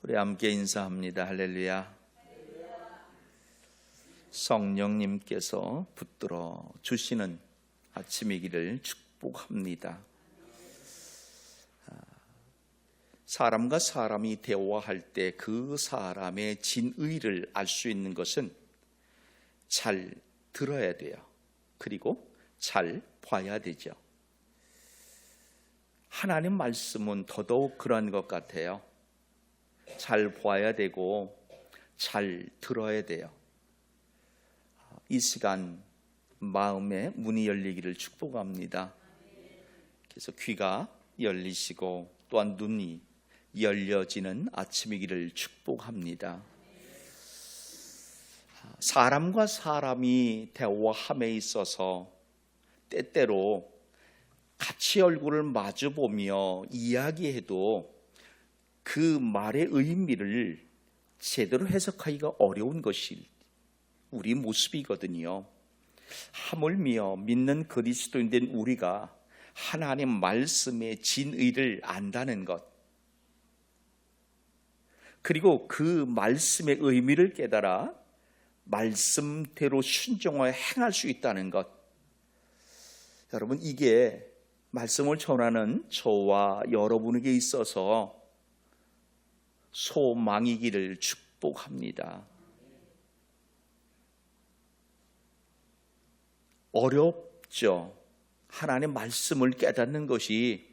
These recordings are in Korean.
우리 함께 인사합니다. 할렐루야. 성령님께서 붙들어 주시는 아침이기를 축복합니다. 사람과 사람이 대화할 때 그 사람의 진의를 알 수 있는 것은 잘 들어야 돼요. 그리고 잘 봐야 되죠. 하나님 말씀은 더더욱 그런 것 같아요. 잘 봐야 되고 잘 들어야 돼요. 이 시간 마음의 문이 열리기를 축복합니다. 그래서 귀가 열리시고 또한 눈이 열려지는 아침이기를 축복합니다. 사람과 사람이 대화함에 있어서 때때로 같이 얼굴을 마주보며 이야기해도 그 말의 의미를 제대로 해석하기가 어려운 것이 우리 모습이거든요. 하물며 믿는 그리스도인된 우리가 하나님 말씀의 진의를 안다는 것, 그리고 그 말씀의 의미를 깨달아 말씀대로 순종하여 행할 수 있다는 것, 여러분, 이게 말씀을 전하는 저와 여러분에게 있어서 소망이기를 축복합니다. 어렵죠. 하나님의 말씀을 깨닫는 것이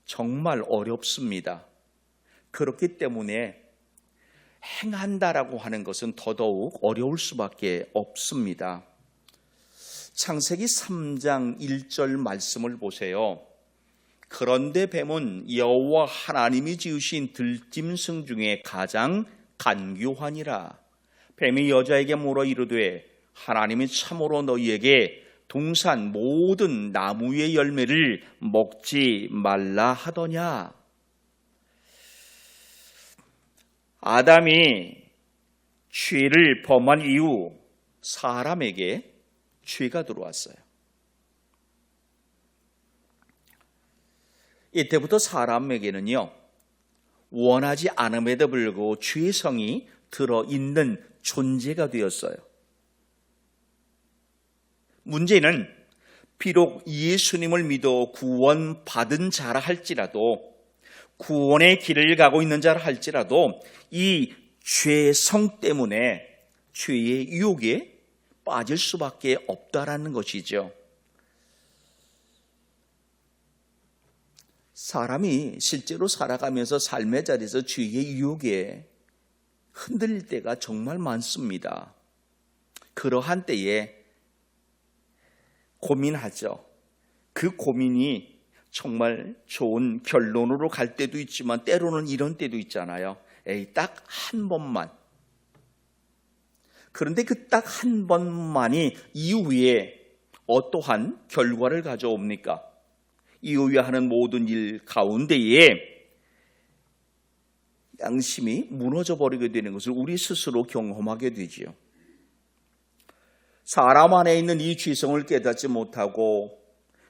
정말 어렵습니다. 그렇기 때문에 행한다라고 하는 것은 더더욱 어려울 수밖에 없습니다. 창세기 3장 1절 말씀을 보세요. 그런데 뱀은 여호와 하나님이 지으신 들짐승 중에 가장 간교하니라. 뱀이 여자에게 물어 이르되 하나님이 참으로 너희에게 동산 모든 나무의 열매를 먹지 말라 하더냐. 아담이 죄를 범한 이후 사람에게 죄가 들어왔어요. 이때부터 사람에게는요, 원하지 않음에도 불구하고 죄성이 들어있는 존재가 되었어요. 문제는 비록 예수님을 믿어 구원받은 자라 할지라도, 구원의 길을 가고 있는 자라 할지라도 이 죄성 때문에 죄의 유혹에 빠질 수밖에 없다라는 것이죠. 사람이 실제로 살아가면서 삶의 자리에서 죄의 유혹에 흔들릴 때가 정말 많습니다. 그러한 때에 고민하죠. 그 고민이 정말 좋은 결론으로 갈 때도 있지만 때로는 이런 때도 있잖아요. 딱 한 번만. 그런데 그 딱 한 번만이 이후에 어떠한 결과를 가져옵니까? 이후에 하는 모든 일 가운데에 양심이 무너져 버리게 되는 것을 우리 스스로 경험하게 되지요. 사람 안에 있는 이 죄성을 깨닫지 못하고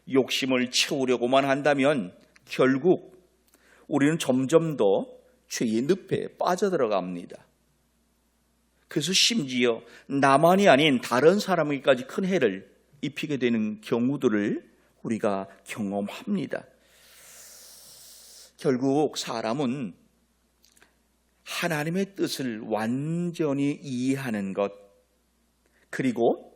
욕심을 채우려고만 한다면 결국 우리는 점점 더 죄의 늪에 빠져들어갑니다. 그래서 심지어 나만이 아닌 다른 사람에게까지 큰 해를 입히게 되는 경우들을 우리가 경험합니다. 결국 사람은 하나님의 뜻을 완전히 이해하는 것, 그리고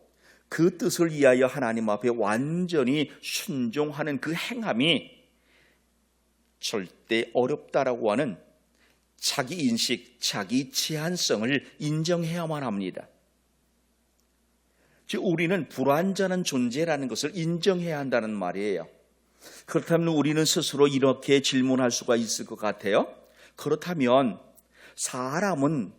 그 뜻을 위하여 하나님 앞에 완전히 순종하는 그 행함이 절대 어렵다라고 하는 자기 인식, 자기 제한성을 인정해야만 합니다. 즉 우리는 불완전한 존재라는 것을 인정해야 한다는 말이에요. 그렇다면 우리는 스스로 이렇게 질문할 수가 있을 것 같아요. 그렇다면 사람은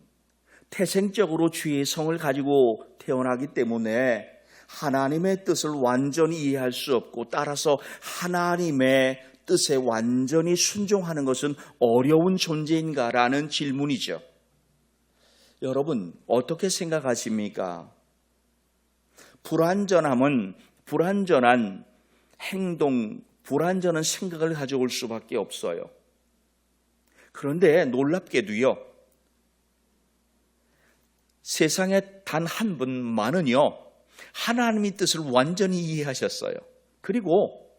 태생적으로 죄의 성을 가지고 태어나기 때문에 하나님의 뜻을 완전히 이해할 수 없고, 따라서 하나님의 뜻에 완전히 순종하는 것은 어려운 존재인가라는 질문이죠. 여러분 어떻게 생각하십니까? 불완전함은 불완전한 행동, 불완전한 생각을 가져올 수밖에 없어요. 그런데 놀랍게도요, 세상에 단 한 분만은요, 하나님의 뜻을 완전히 이해하셨어요. 그리고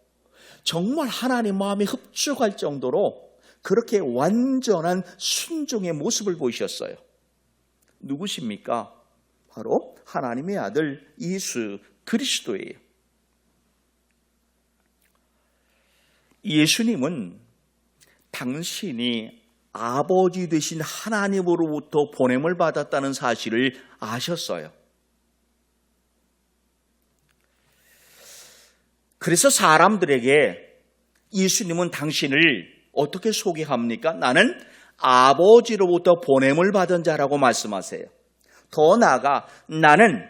정말 하나님 마음에 흡족할 정도로 그렇게 완전한 순종의 모습을 보이셨어요. 누구십니까? 바로 하나님의 아들 예수 그리스도예요. 예수님은 당신이 아버지 되신 하나님으로부터 보냄을 받았다는 사실을 아셨어요. 그래서 사람들에게 예수님은 당신을 어떻게 소개합니까? 나는 아버지로부터 보냄을 받은 자라고 말씀하세요. 더 나아가 나는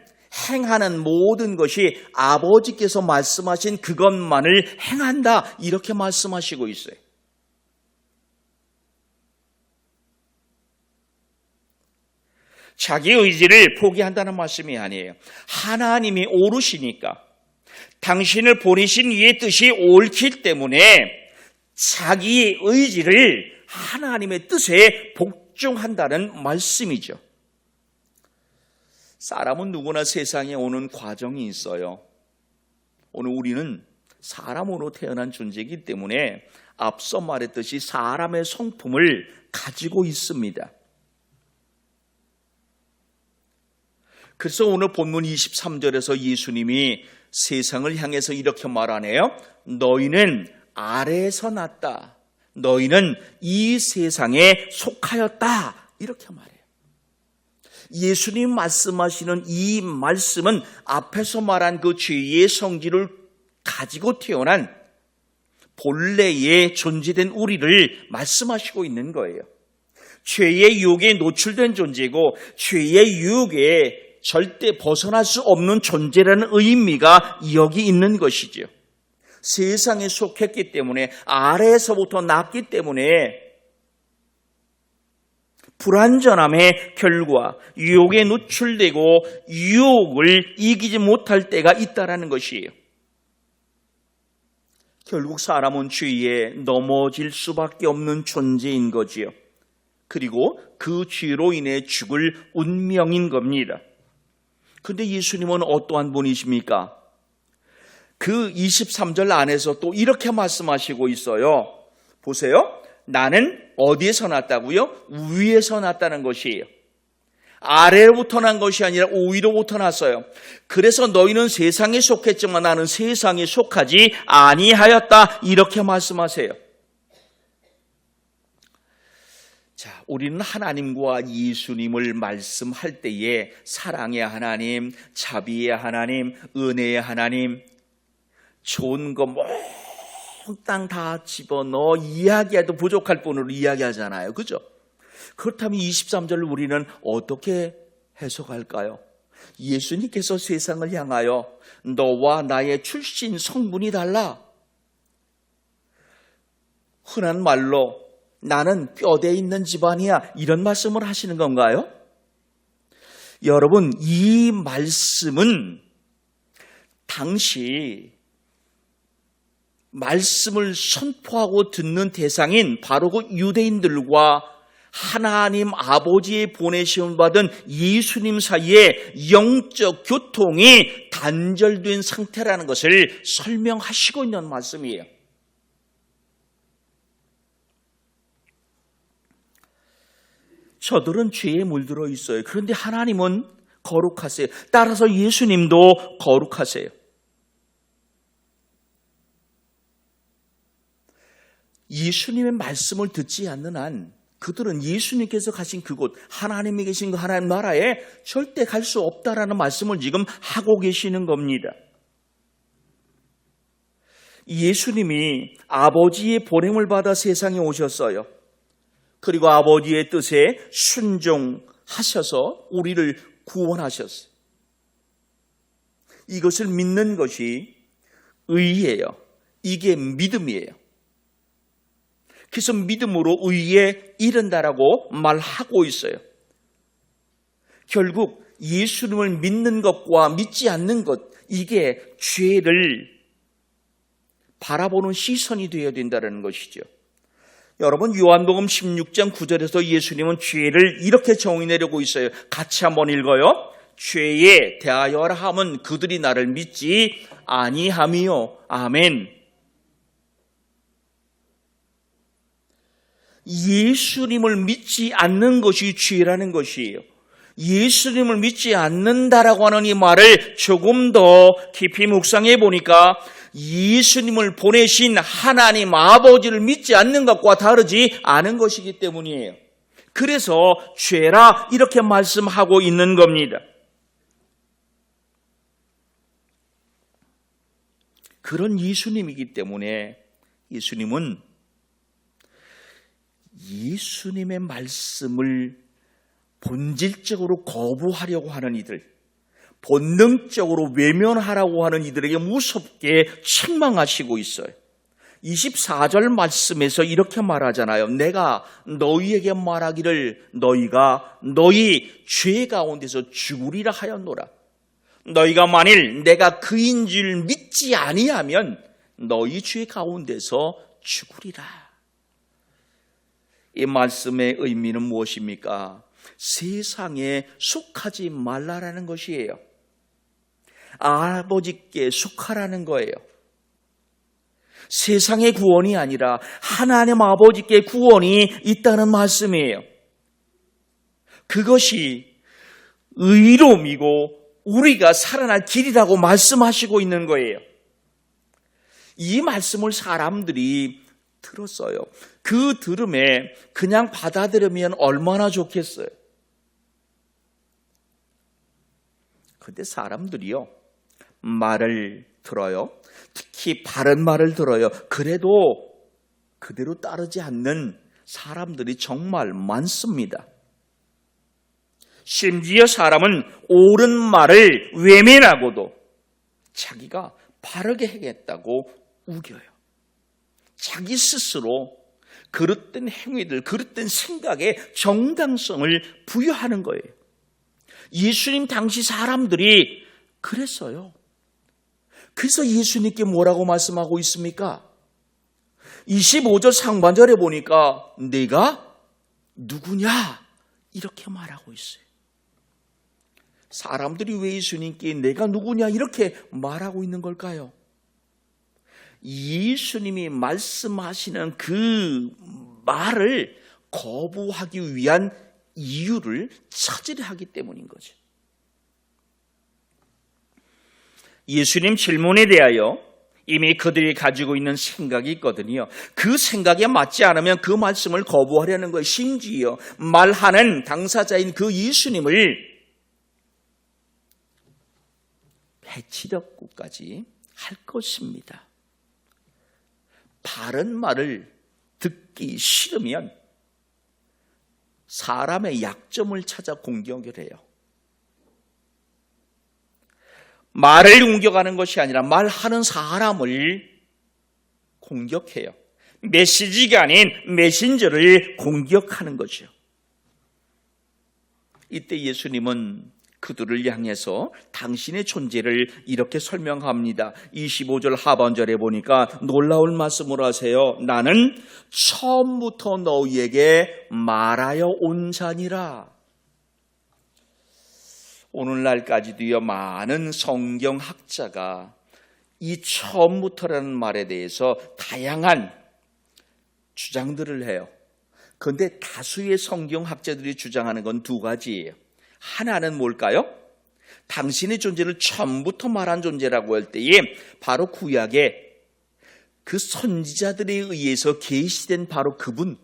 행하는 모든 것이 아버지께서 말씀하신 그것만을 행한다, 이렇게 말씀하시고 있어요. 자기 의지를 포기한다는 말씀이 아니에요. 하나님이 오르시니까 당신을 보내신 이의 뜻이 옳기 때문에 자기의 의지를 하나님의 뜻에 복종한다는 말씀이죠. 사람은 누구나 세상에 오는 과정이 있어요. 오늘 우리는 사람으로 태어난 존재이기 때문에 앞서 말했듯이 사람의 성품을 가지고 있습니다. 그래서 오늘 본문 23절에서 예수님이 세상을 향해서 이렇게 말하네요. 너희는 아래에서 났다. 너희는 이 세상에 속하였다. 이렇게 말해요. 예수님 말씀하시는 이 말씀은 앞에서 말한 그 죄의 성질을 가지고 태어난 본래에 존재된 우리를 말씀하시고 있는 거예요. 죄의 유혹에 노출된 존재고 죄의 유혹에 절대 벗어날 수 없는 존재라는 의미가 여기 있는 것이죠. 세상에 속했기 때문에, 아래에서부터 났기 때문에 불완전함의 결과, 유혹에 노출되고 유혹을 이기지 못할 때가 있다는 것이에요. 결국 사람은 죄에 넘어질 수밖에 없는 존재인 거지요. 그리고 그 죄로 인해 죽을 운명인 겁니다. 그런데 예수님은 어떠한 분이십니까? 그 23절 안에서 또 이렇게 말씀하시고 있어요. 보세요. 나는 어디에서 났다고요? 위에서 났다는 것이에요. 아래로부터 난 것이 아니라 위로부터 났어요. 그래서 너희는 세상에 속했지만 나는 세상에 속하지 아니하였다. 이렇게 말씀하세요. 자, 우리는 하나님과 예수님을 말씀할 때에 사랑의 하나님, 자비의 하나님, 은혜의 하나님, 좋은 거 몽땅 다 집어넣어 이야기해도 부족할 뿐으로 이야기하잖아요. 그죠? 그렇다면 23절을 우리는 어떻게 해석할까요? 예수님께서 세상을 향하여 너와 나의 출신 성분이 달라. 흔한 말로 나는 뼈대 있는 집안이야, 이런 말씀을 하시는 건가요? 여러분, 이 말씀은 당시 말씀을 선포하고 듣는 대상인 바로 그 유대인들과 하나님 아버지의 보내심을 받은 예수님 사이에 영적 교통이 단절된 상태라는 것을 설명하시고 있는 말씀이에요. 저들은 죄에 물들어 있어요. 그런데 하나님은 거룩하세요. 따라서 예수님도 거룩하세요. 예수님의 말씀을 듣지 않는 한 그들은 예수님께서 가신 그곳, 하나님이 계신 그 하나님 나라에 절대 갈 수 없다라는 말씀을 지금 하고 계시는 겁니다. 예수님이 아버지의 보냄을 받아 세상에 오셨어요. 그리고 아버지의 뜻에 순종하셔서 우리를 구원하셨어요. 이것을 믿는 것이 의예요. 이게 믿음이에요. 그래서 믿음으로 의에 이른다라고 말하고 있어요. 결국 예수님을 믿는 것과 믿지 않는 것, 이게 죄를 바라보는 시선이 되어야 된다는 것이죠. 여러분, 요한복음 16장 9절에서 예수님은 죄를 이렇게 정의 내리고 있어요. 같이 한번 읽어요. 죄에 대하여라 함은 그들이 나를 믿지 아니함이요. 아멘. 예수님을 믿지 않는 것이 죄라는 것이에요. 예수님을 믿지 않는다라고 하는 이 말을 조금 더 깊이 묵상해 보니까 예수님을 보내신 하나님 아버지를 믿지 않는 것과 다르지 않은 것이기 때문이에요. 그래서 죄라 이렇게 말씀하고 있는 겁니다. 그런 예수님이기 때문에 예수님은 예수님의 말씀을 본질적으로 거부하려고 하는 이들, 본능적으로 외면하라고 하는 이들에게 무섭게 책망하시고 있어요. 24절 말씀에서 이렇게 말하잖아요. 내가 너희에게 말하기를 너희가 너희 죄 가운데서 죽으리라 하였노라. 너희가 만일 내가 그인 줄 믿지 아니하면 너희 죄 가운데서 죽으리라. 이 말씀의 의미는 무엇입니까? 세상에 속하지 말라라는 것이에요. 아버지께 속하라는 거예요. 세상의 구원이 아니라 하나님 아버지께 구원이 있다는 말씀이에요. 그것이 의로움이고 우리가 살아날 길이라고 말씀하시고 있는 거예요. 이 말씀을 사람들이 들었어요. 그 들음에 그냥 받아들이면 얼마나 좋겠어요. 근데 사람들이요, 말을 들어요. 특히 바른 말을 들어요. 그래도 그대로 따르지 않는 사람들이 정말 많습니다. 심지어 사람은 옳은 말을 외면하고도 자기가 바르게 하겠다고 우겨요. 자기 스스로 그릇된 행위들, 그릇된 생각에 정당성을 부여하는 거예요. 예수님 당시 사람들이 그랬어요. 그래서 예수님께 뭐라고 말씀하고 있습니까? 25절 상반절에 보니까 내가 누구냐? 이렇게 말하고 있어요. 사람들이 왜 예수님께 내가 누구냐? 이렇게 말하고 있는 걸까요? 예수님이 말씀하시는 그 말을 거부하기 위한 이유를 찾으려 하기 때문인 거죠. 예수님 질문에 대하여 이미 그들이 가지고 있는 생각이 있거든요. 그 생각에 맞지 않으면 그 말씀을 거부하려는 거예요. 심지어 말하는 당사자인 그 예수님을 해치려고까지 할 것입니다. 바른 말을 듣기 싫으면 사람의 약점을 찾아 공격을 해요. 말을 공격하는 것이 아니라 말하는 사람을 공격해요. 메시지가 아닌 메신저를 공격하는 거죠. 이때 예수님은 그들을 향해서 당신의 존재를 이렇게 설명합니다. 25절 하반절에 보니까 놀라울 말씀을 하세요. 나는 처음부터 너희에게 말하여 온 자니라. 오늘날까지도요, 많은 성경학자가 이 처음부터라는 말에 대해서 다양한 주장들을 해요. 그런데 다수의 성경학자들이 주장하는 건 두 가지예요. 하나는 뭘까요? 당신의 존재를 처음부터 말한 존재라고 할 때에 바로 구약의 그 선지자들에 의해서 계시된 바로 그분.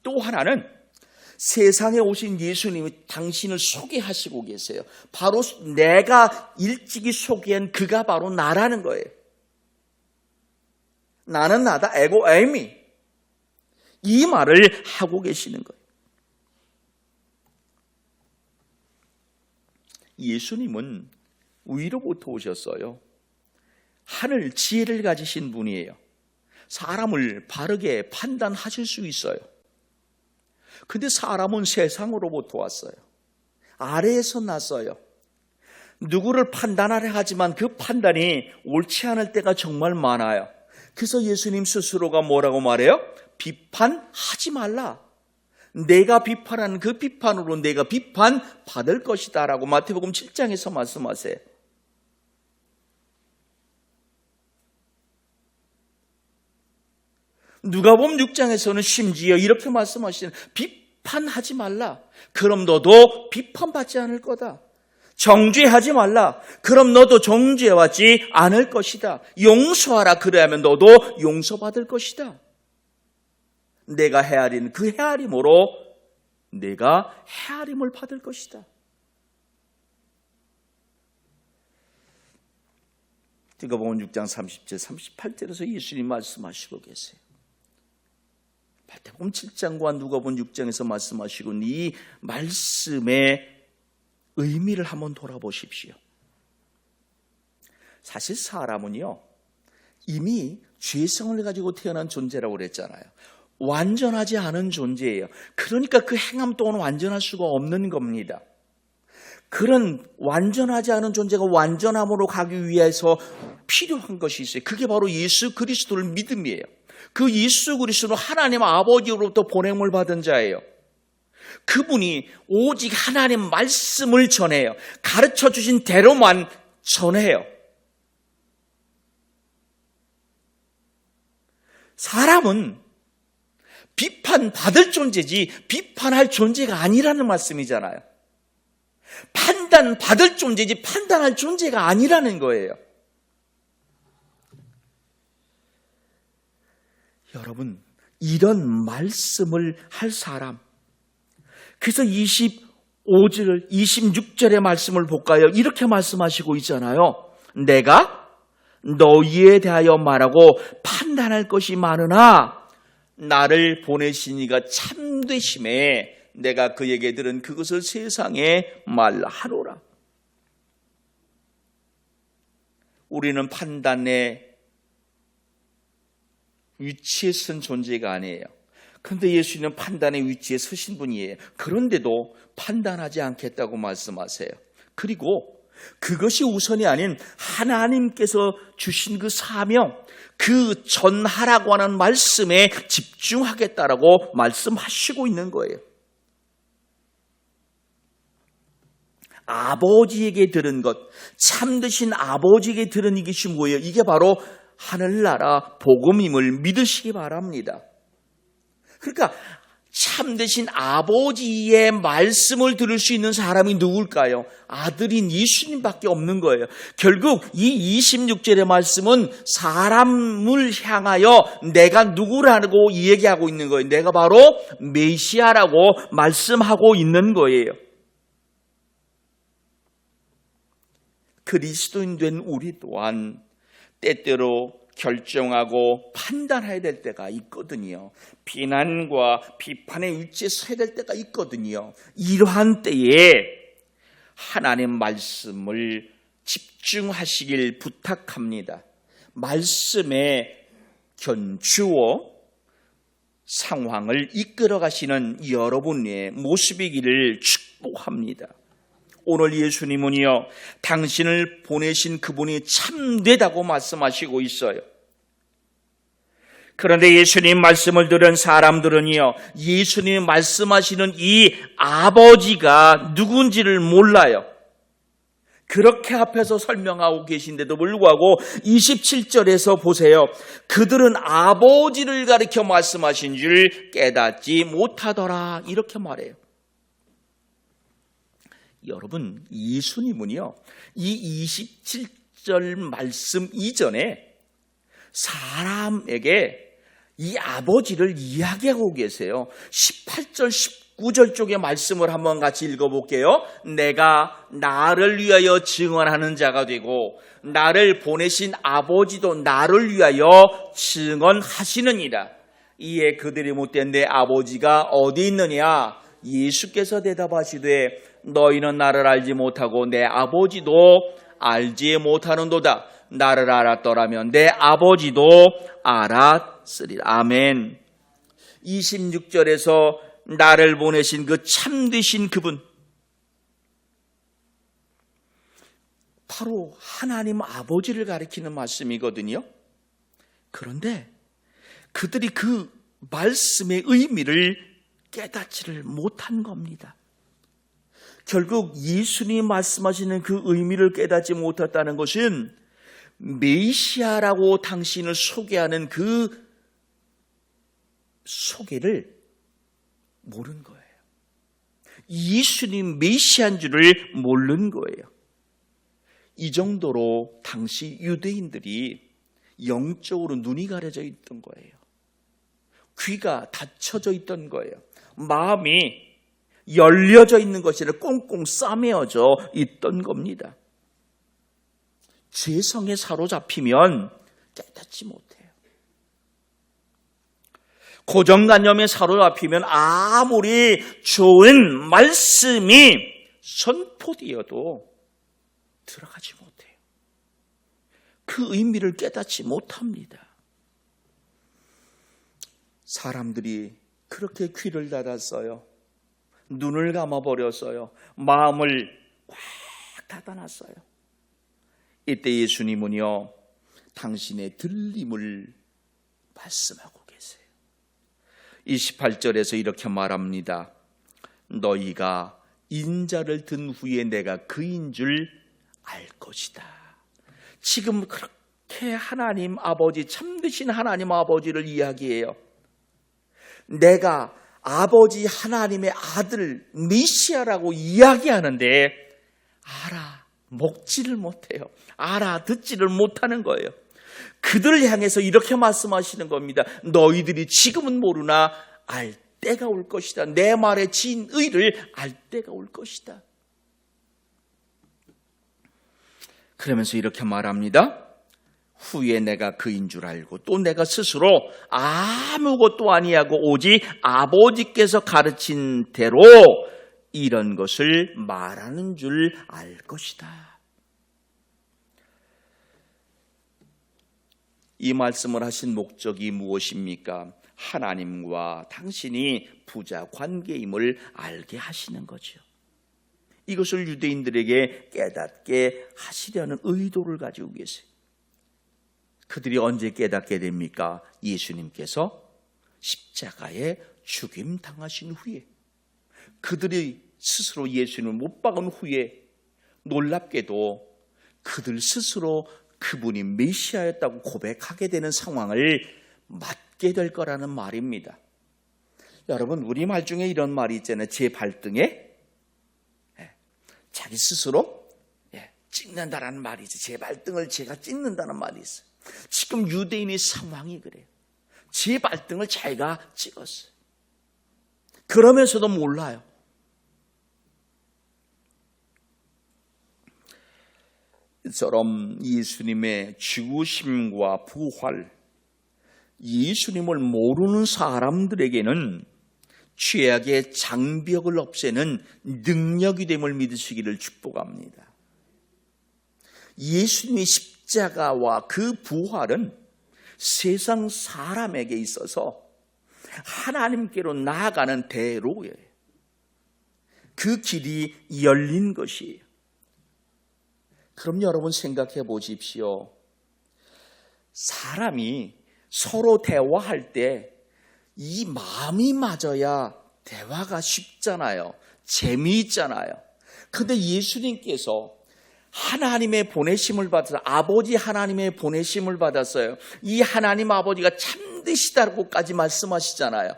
또 하나는 세상에 오신 예수님이 당신을 소개하시고 계세요. 바로 내가 일찍이 소개한 그가 바로 나라는 거예요. 나는 나다, 에고 에이미. 이 말을 하고 계시는 거예요. 예수님은 위로부터 오셨어요. 하늘 지혜를 가지신 분이에요. 사람을 바르게 판단하실 수 있어요. 근데 사람은 세상으로부터 왔어요. 아래에서 났어요. 누구를 판단하려 하지만 그 판단이 옳지 않을 때가 정말 많아요. 그래서 예수님 스스로가 뭐라고 말해요? 비판하지 말라. 내가 비판하는 그 비판으로 내가 비판받을 것이다 라고 마태복음 7장에서 말씀하세요. 누가복음 6장에서는 심지어 이렇게 말씀하시는, 비판하지 말라. 그럼 너도 비판받지 않을 거다. 정죄하지 말라. 그럼 너도 정죄받지 않을 것이다. 용서하라. 그래야면 너도 용서받을 것이다. 내가 헤아린 그 헤아림으로 내가 헤아림을 받을 것이다. 누가복음 6장 30절 38절에서 예수님 말씀하시고 계세요. 마태복음 7장과 누가복음 6장에서 말씀하시고 이 말씀의 의미를 한번 돌아보십시오. 사실 사람은요, 이미 죄성을 가지고 태어난 존재라고 그랬잖아요. 완전하지 않은 존재예요. 그러니까 그 행함 또한 완전할 수가 없는 겁니다. 그런 완전하지 않은 존재가 완전함으로 가기 위해서 필요한 것이 있어요. 그게 바로 예수 그리스도를 믿음이에요. 그 예수 그리스도는 하나님 아버지로부터 보냄을 받은 자예요. 그분이 오직 하나님 말씀을 전해요. 가르쳐 주신 대로만 전해요. 사람은 비판받을 존재지 비판할 존재가 아니라는 말씀이잖아요. 판단받을 존재지 판단할 존재가 아니라는 거예요. 여러분, 이런 말씀을 할 사람, 그래서 25절, 26절의 말씀을 볼까요? 이렇게 말씀하시고 있잖아요. 내가 너희에 대하여 말하고 판단할 것이 많으나 나를 보내신 이가 참되심에 내가 그에게 들은 그것을 세상에 말하노라. 우리는 판단의 위치에 선 존재가 아니에요. 그런데 예수님은 판단의 위치에 서신 분이에요. 그런데도 판단하지 않겠다고 말씀하세요. 그리고 그것이 우선이 아닌 하나님께서 주신 그 사명, 그 전하라고 하는 말씀에 집중하겠다라고 말씀하시고 있는 거예요. 아버지에게 들은 것, 참되신 아버지에게 들은 이것이 뭐예요? 이게 바로 하늘나라 복음임을 믿으시기 바랍니다. 그러니까 참되신 아버지의 말씀을 들을 수 있는 사람이 누굴까요? 아들인 예수님밖에 없는 거예요. 결국 이 26절의 말씀은 사람을 향하여 내가 누구라고 얘기하고 있는 거예요. 내가 바로 메시아라고 말씀하고 있는 거예요. 그리스도인 된 우리 또한 때때로 결정하고 판단해야 될 때가 있거든요. 비난과 비판의 위치에 서야 될 때가 있거든요. 이러한 때에 하나님 말씀을 집중하시길 부탁합니다. 말씀에 견주어 상황을 이끌어 가시는 여러분의 모습이기를 축복합니다. 오늘 예수님은요, 당신을 보내신 그분이 참되다고 말씀하시고 있어요. 그런데 예수님 말씀을 들은 사람들은요, 예수님이 말씀하시는 이 아버지가 누군지를 몰라요. 그렇게 앞에서 설명하고 계신데도 불구하고 27절에서 보세요. 그들은 아버지를 가리켜 말씀하신 줄 깨닫지 못하더라. 이렇게 말해요. 여러분, 예수님은요, 이 27절 말씀 이전에 사람에게 이 아버지를 이야기하고 계세요. 18절, 19절 쪽의 말씀을 한번 같이 읽어볼게요. 내가 나를 위하여 증언하는 자가 되고 나를 보내신 아버지도 나를 위하여 증언하시느니라. 이에 그들이 묻되 내 아버지가 어디 있느냐? 예수께서 대답하시되 너희는 나를 알지 못하고 내 아버지도 알지 못하는도다. 나를 알았더라면 내 아버지도 알았으리라. 아멘. 26절에서 나를 보내신 그 참되신 그분, 바로 하나님 아버지를 가리키는 말씀이거든요. 그런데 그들이 그 말씀의 의미를 깨닫지를 못한 겁니다. 결국 예수님이 말씀하시는 그 의미를 깨닫지 못했다는 것은 메시아라고 당신을 소개하는 그 소개를 모른 거예요. 예수님 메시아인 줄을 모르는 거예요. 이 정도로 당시 유대인들이 영적으로 눈이 가려져 있던 거예요. 귀가 닫혀져 있던 거예요. 마음이 열려져 있는 것이 아니라 꽁꽁 싸매어져 있던 겁니다. 죄성에 사로잡히면 깨닫지 못해요. 고정관념에 사로잡히면 아무리 좋은 말씀이 선포되어도 들어가지 못해요. 그 의미를 깨닫지 못합니다. 사람들이 그렇게 귀를 닫았어요. 눈을 감아버렸어요. 마음을 꽉 닫아놨어요. 이때 예수님은요, 당신의 들림을 말씀하고 계세요. 28절에서 이렇게 말합니다. 너희가 인자를 든 후에 내가 그인 줄 알 것이다. 지금 그렇게 하나님 아버지, 참되신 하나님 아버지를 이야기해요. 내가 아버지 하나님의 아들 메시아라고 이야기하는데 먹지를 못해요. 알아듣지를 못하는 거예요. 그들을 향해서 이렇게 말씀하시는 겁니다. 너희들이 지금은 모르나 알 때가 올 것이다. 내 말에 진의를 알 때가 올 것이다. 그러면서 이렇게 말합니다. 후에 내가 그인 줄 알고 또 내가 스스로 아무것도 아니하고 오직 아버지께서 가르친 대로 이런 것을 말하는 줄 알 것이다. 이 말씀을 하신 목적이 무엇입니까? 하나님과 당신이 부자 관계임을 알게 하시는 거죠. 이것을 유대인들에게 깨닫게 하시려는 의도를 가지고 계세요. 그들이 언제 깨닫게 됩니까? 예수님께서 십자가에 죽임 당하신 후에, 그들이 스스로 예수님을 못 박은 후에 놀랍게도 그들 스스로 그분이 메시아였다고 고백하게 되는 상황을 맞게 될 거라는 말입니다. 여러분, 우리말 중에 이런 말이 있잖아요. 제 발등에 자기 스스로 찍는다라는 말이 있어요. 제 발등을 제가 찍는다는 말이 있어요. 지금 유대인의 상황이 그래요. 제 발등을 자기가 찍었어요. 그러면서도 몰라요. 이처럼 예수님의 죽으심과 부활, 예수님을 모르는 사람들에게는 죄악의 장벽을 없애는 능력이 됨을 믿으시기를 축복합니다. 예수님의 십자가와 그 부활은 세상 사람에게 있어서 하나님께로 나아가는 대로예요. 그 길이 열린 것이에요. 그럼 여러분 생각해 보십시오. 사람이 서로 대화할 때 이 마음이 맞아야 대화가 쉽잖아요. 재미있잖아요. 그런데 예수님께서 하나님의 보내심을 받아서, 아버지 하나님의 보내심을 받았어요. 이 하나님 아버지가 참되시다고까지 말씀하시잖아요.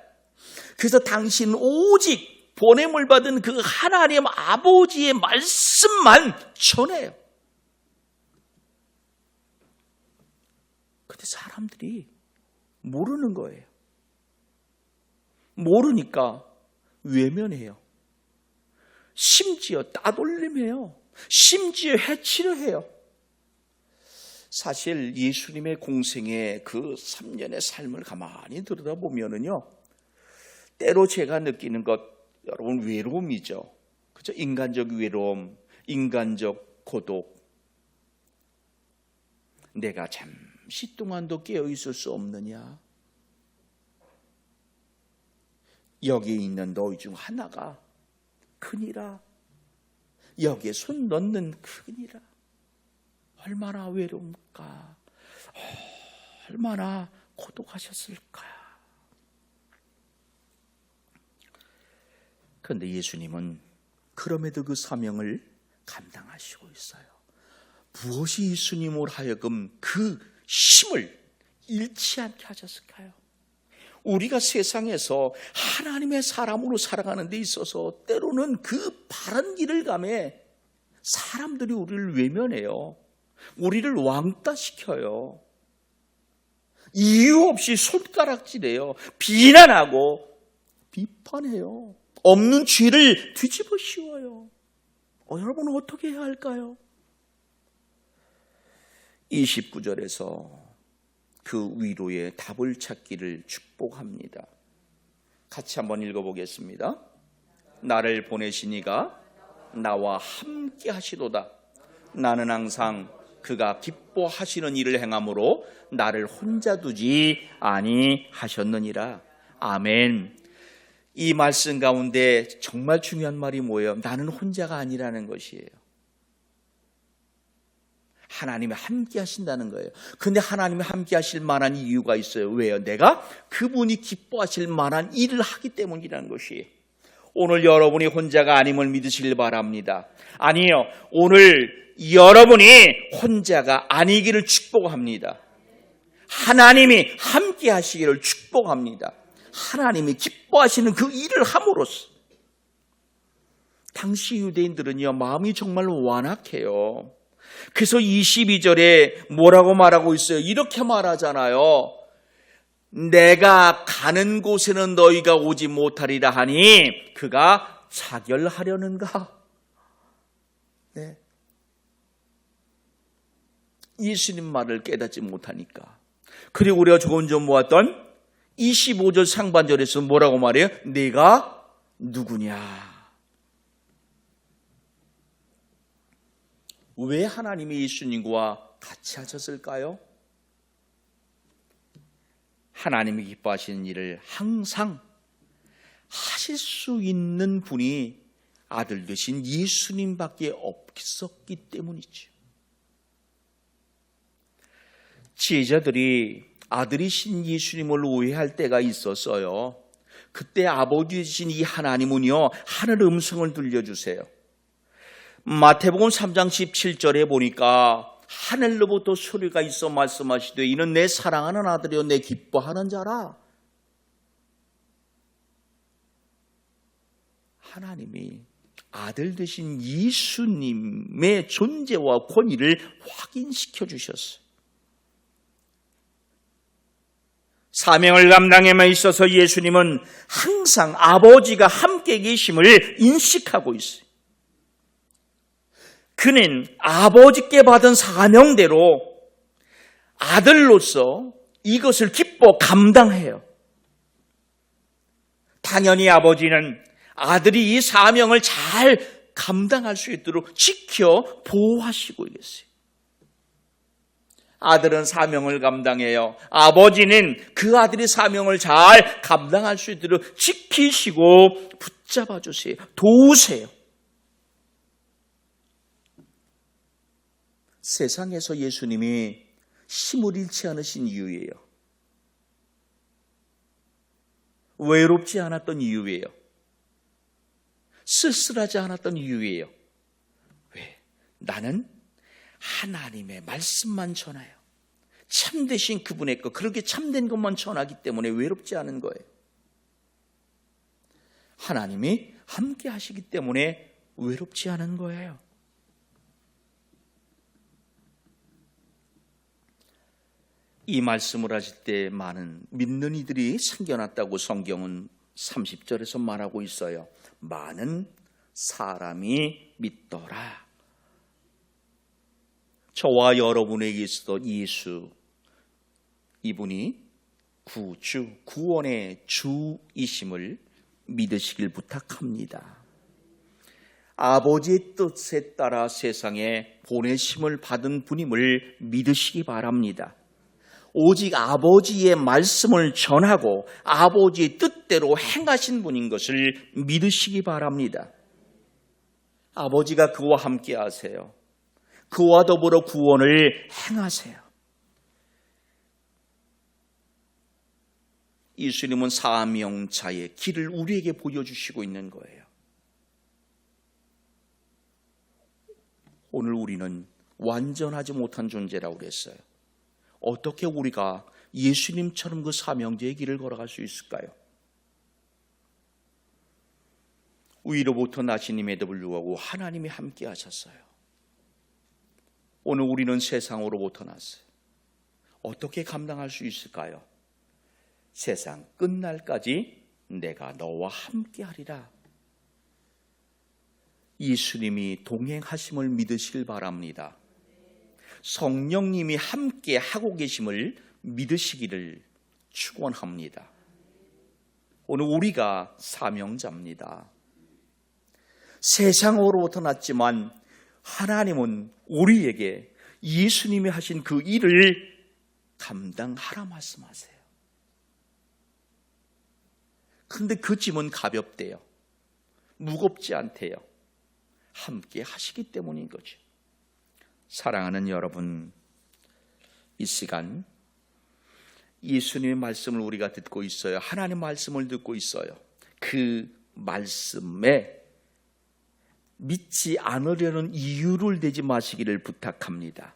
그래서 당신은 오직 보냄을 받은 그 하나님 아버지의 말씀만 전해요. 근데 사람들이 모르는 거예요. 모르니까 외면해요. 심지어 따돌림해요. 심지어 해치려 해요. 사실 예수님의 공생의 그 3년의 삶을 가만히 들여다보면은요, 때로 제가 느끼는 것, 여러분, 외로움이죠. 그죠? 인간적 외로움, 인간적 고독. 내가 잠시 동안도 깨어 있을 수 없느냐? 여기 있는 너희 중 하나가 크니라. 여기에 손 넣는 크니라. 얼마나 외로울까. 얼마나 고독하셨을까. 그런데 예수님은 그럼에도 그 사명을 감당하시고 있어요. 무엇이 예수님으로 하여금 그 힘을 잃지 않게 하셨을까요? 우리가 세상에서 하나님의 사람으로 살아가는 데 있어서 때로는 그 바른 길을 가매 사람들이 우리를 외면해요. 우리를 왕따시켜요. 이유 없이 손가락질해요. 비난하고 비판해요. 없는 죄를 뒤집어 씌워요. 여러분은 어떻게 해야 할까요? 29절에서 그 위로의 답을 찾기를 축복합니다. 같이 한번 읽어보겠습니다. 나를 보내신 이가 나와 함께 하시도다. 나는 항상 그가 기뻐하시는 일을 행함으로 나를 혼자 두지 아니하셨느니라. 아멘. 이 말씀 가운데 정말 중요한 말이 뭐예요? 나는 혼자가 아니라는 것이에요. 하나님이 함께 하신다는 거예요. 근데 하나님이 함께 하실 만한 이유가 있어요. 왜요? 내가 그분이 기뻐하실 만한 일을 하기 때문이라는 것이에요. 오늘 여러분이 혼자가 아님을 믿으시길 바랍니다. 아니요. 오늘 여러분이 혼자가 아니기를 축복합니다. 하나님이 함께 하시기를 축복합니다. 하나님이 기뻐하시는 그 일을 함으로써 당시 유대인들은요, 마음이 정말 완악해요. 그래서 22절에 뭐라고 말하고 있어요? 이렇게 말하잖아요. 내가 가는 곳에는 너희가 오지 못하리라 하니 그가 자결하려는가? 네. 예수님 말을 깨닫지 못하니까. 그리고 우리가 조금 전 모았던 25절 상반절에서 뭐라고 말해요? 네가 누구냐? 왜 하나님이 예수님과 같이 하셨을까요? 하나님이 기뻐하시는 일을 항상 하실 수 있는 분이 아들 되신 예수님밖에 없었기 때문이죠. 제자들이 아들이신 예수님을 오해할 때가 있었어요. 그때 아버지이신 이 하나님은요, 하늘 음성을 들려주세요. 마태복음 3장 17절에 보니까 하늘로부터 소리가 있어 말씀하시되 이는 내 사랑하는 아들이요 내 기뻐하는 자라. 하나님이 아들 되신 예수님의 존재와 권위를 확인시켜 주셨어요. 사명을 감당함에 있어서 예수님은 항상 아버지가 함께 계심을 인식하고 있어요. 그는 아버지께 받은 사명대로 아들로서 이것을 기뻐 감당해요. 당연히 아버지는 아들이 이 사명을 잘 감당할 수 있도록 지켜 보호하시고 계세요. 아들은 사명을 감당해요. 아버지는 그 아들이 사명을 잘 감당할 수 있도록 지키시고 붙잡아 주세요. 도우세요. 세상에서 예수님이 힘을 잃지 않으신 이유예요. 외롭지 않았던 이유예요. 쓸쓸하지 않았던 이유예요. 왜? 나는 하나님의 말씀만 전해요. 참되신 그분의 것, 그렇게 참된 것만 전하기 때문에 외롭지 않은 거예요. 하나님이 함께 하시기 때문에 외롭지 않은 거예요. 이 말씀을 하실 때 많은 믿는 이들이 생겨났다고 성경은 30절에서 말하고 있어요. 많은 사람이 믿더라. 저와 여러분에게 있었던 예수, 이분이 구주, 구원의 주이심을 믿으시길 부탁합니다. 아버지의 뜻에 따라 세상에 보내심을 받은 분임을 믿으시기 바랍니다. 오직 아버지의 말씀을 전하고 아버지의 뜻대로 행하신 분인 것을 믿으시기 바랍니다. 아버지가 그와 함께 하세요. 그와 더불어 구원을 행하세요. 예수님은 사명자의 길을 우리에게 보여주시고 있는 거예요. 오늘 우리는 완전하지 못한 존재라고 그랬어요. 어떻게 우리가 예수님처럼 그 사명자의 길을 걸어갈 수 있을까요? 위로부터 나시님에도 불구하고 하나님이 함께 하셨어요. 오늘 우리는 세상으로부터 났어요. 어떻게 감당할 수 있을까요? 세상 끝날까지 내가 너와 함께 하리라. 예수님이 동행하심을 믿으시길 바랍니다. 성령님이 함께 하고 계심을 믿으시기를 축원합니다. 오늘 우리가 사명자입니다. 세상으로부터 났지만 하나님은 우리에게 예수님이 하신 그 일을 감당하라 말씀하세요. 그런데 그 짐은 가볍대요. 무겁지 않대요. 함께 하시기 때문인 거죠. 사랑하는 여러분, 이 시간 예수님의 말씀을 우리가 듣고 있어요. 하나님의 말씀을 듣고 있어요. 그 말씀에 믿지 않으려는 이유를 대지 마시기를 부탁합니다.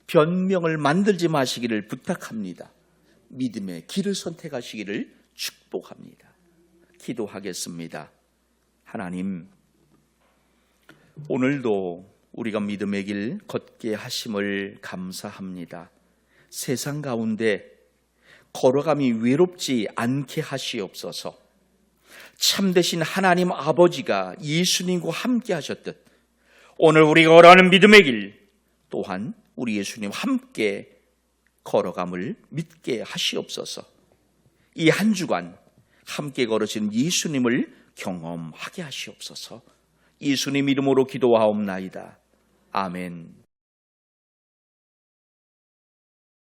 변명을 만들지 마시기를 부탁합니다. 믿음의 길을 선택하시기를 축복합니다. 기도하겠습니다. 하나님, 오늘도 우리가 믿음의 길 걷게 하심을 감사합니다. 세상 가운데 걸어감이 외롭지 않게 하시옵소서. 참되신 하나님 아버지가 예수님과 함께 하셨듯 오늘 우리가 걸어가는 믿음의 길 또한 우리 예수님 함께 걸어감을 믿게 하시옵소서. 이 한 주간 함께 걸으신 예수님을 경험하게 하시옵소서. 예수님 이름으로 기도하옵나이다. 아멘.